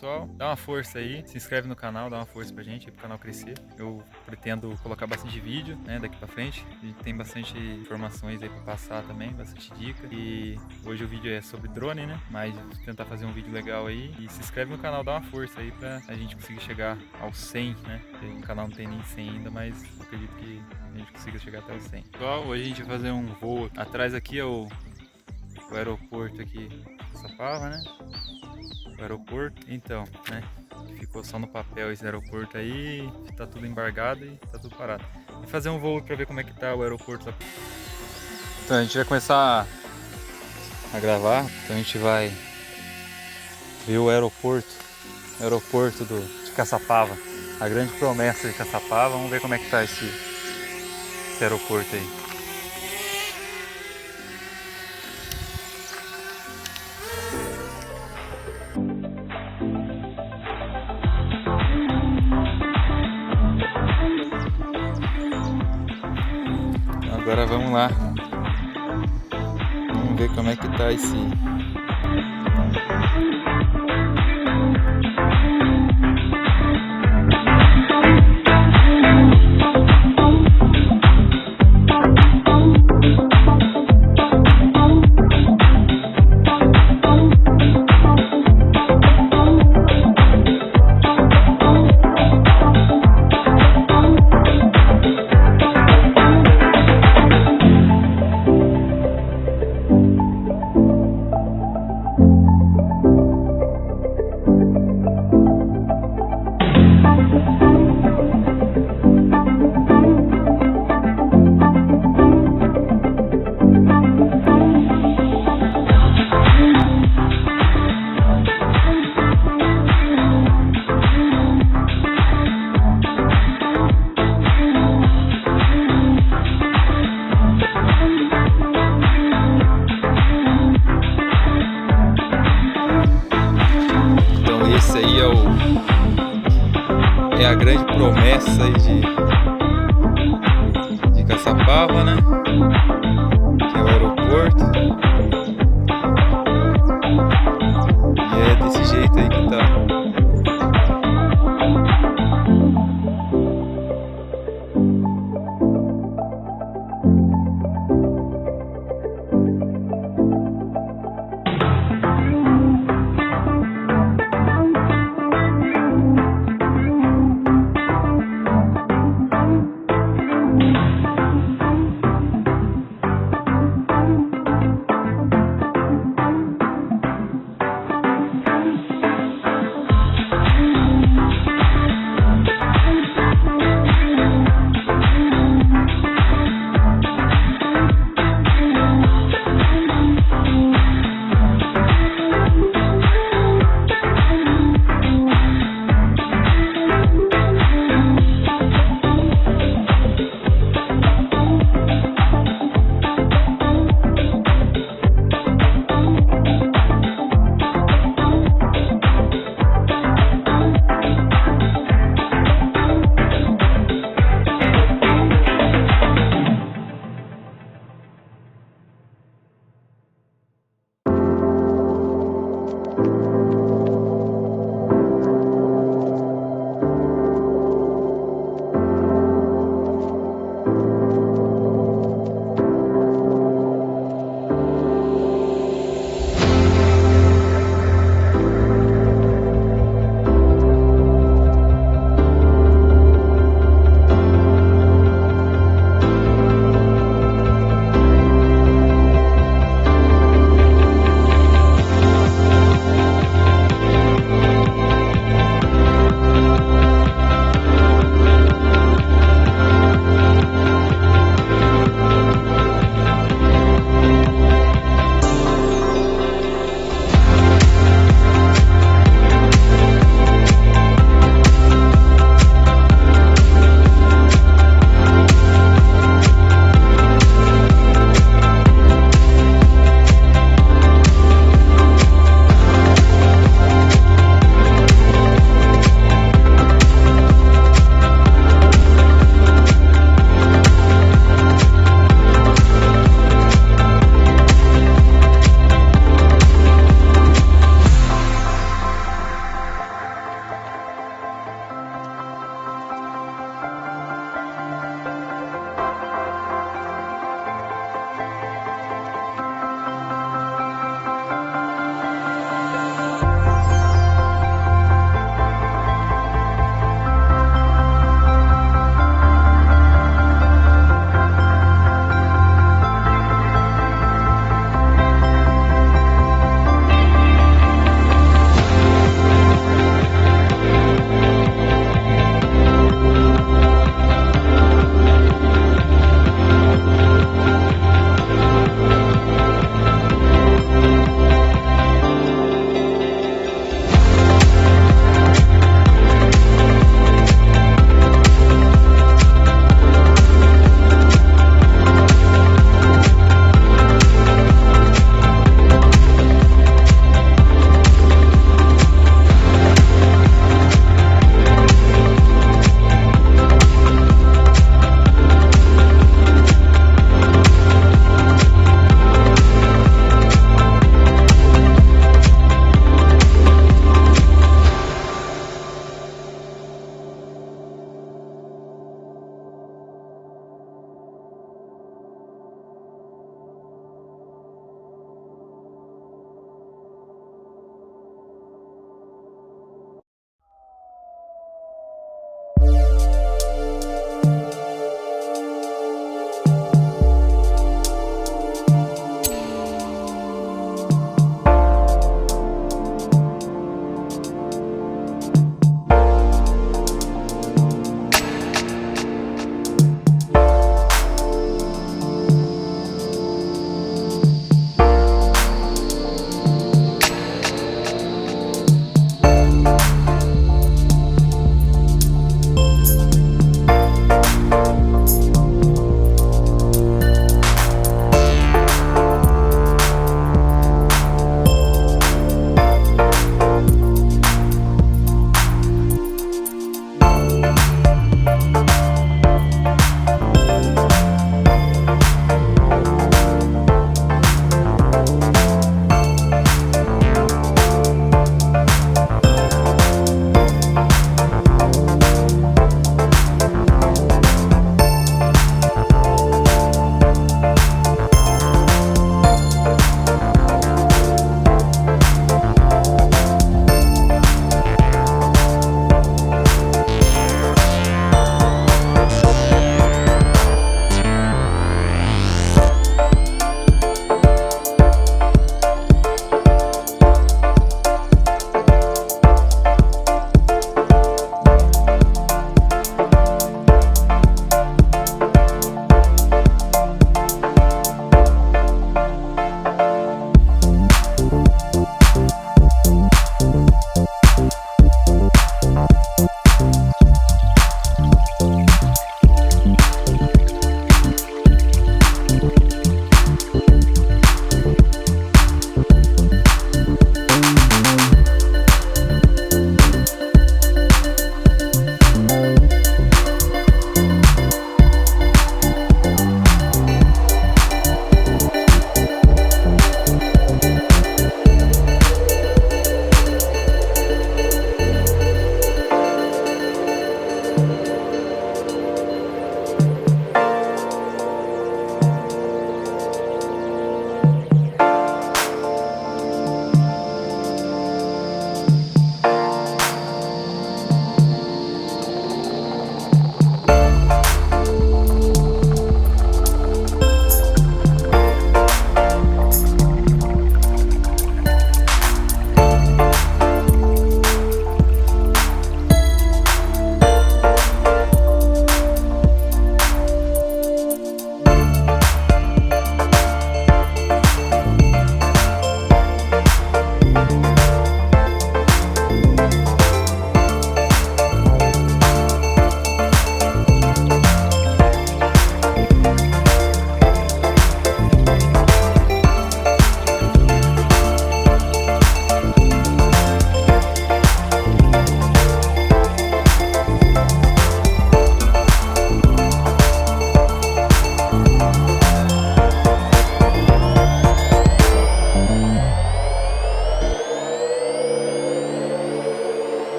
pessoal, dá uma força aí, se inscreve no canal, dá uma força pra gente, pro canal crescer. Eu pretendo colocar bastante vídeo, né, daqui pra frente. A gente tem bastante informações aí pra passar também, bastante dica. E hoje o vídeo é sobre drone, né, mas vou tentar fazer um vídeo legal aí. E se inscreve no canal, dá uma força aí pra a gente conseguir chegar aos 100, né. O canal não tem nem 100 ainda, mas acredito que a gente consiga chegar até os 100. Pessoal, hoje a gente vai fazer um voo. Atrás aqui é o aeroporto aqui, Caçapava, né? O aeroporto, então, né? Ficou só no papel esse aeroporto aí, tá tudo embargado e tá tudo parado. Vou fazer um voo pra ver como é que tá o aeroporto. Então a gente vai começar a gravar, então a gente vai ver o aeroporto de Caçapava, a grande promessa de Caçapava. Vamos ver como é que tá esse aeroporto aí. Agora vamos lá, vamos ver como é que tá esse. Esse aí é a grande promessa aí de Caçapava, né? Que é o aeroporto. E é desse jeito aí que tá.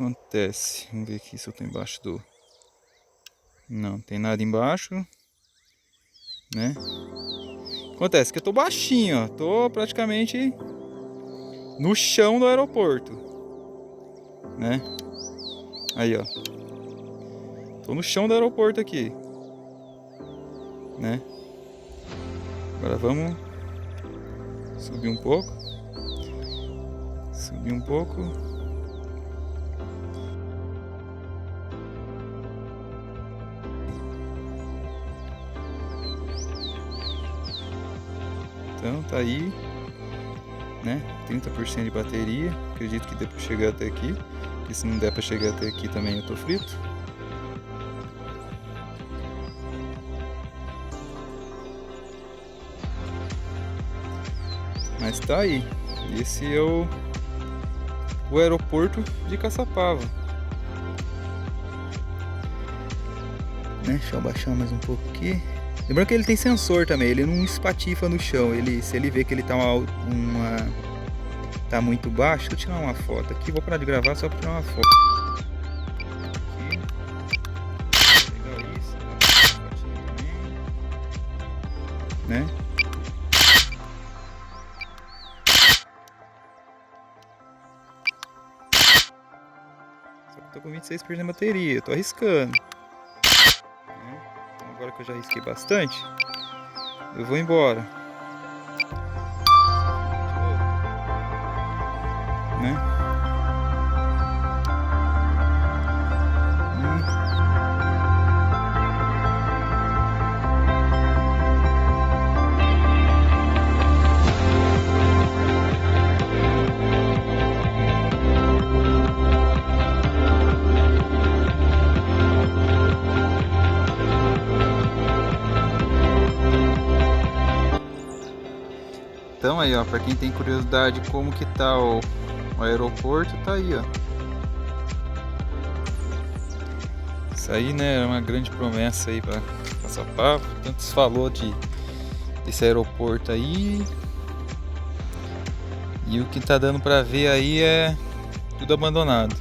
acontece? Vamos ver aqui se eu tô embaixo do... Não, tem nada embaixo, né? Acontece que eu tô baixinho, ó. Tô praticamente no chão do aeroporto, né? Aí, ó. Tô no chão do aeroporto aqui, né? Agora vamos subir um pouco. Subir um pouco. Então tá aí, né? 30% de bateria. Acredito que dê pra chegar até aqui. E se não der pra chegar até aqui também eu tô frito. Mas tá aí. Esse é o aeroporto de Caçapava. Né? Deixa eu abaixar mais um pouco aqui. Lembrando que ele tem sensor também, ele não espatifa no chão. Se ele vê que ele tá tá muito baixo, deixa eu tirar uma foto aqui. Vou parar de gravar só para tirar uma foto. Aqui. Legal isso. Né? Só que eu tô com 26% de bateria, tô arriscando. Então, agora que eu já risquei bastante, eu vou embora, né? Então aí, ó, para quem tem curiosidade como que tá o aeroporto, tá aí, ó. Isso aí, né, é uma grande promessa aí para Caçapava. Tanto se falou desse aeroporto aí. E o que tá dando para ver aí é tudo abandonado.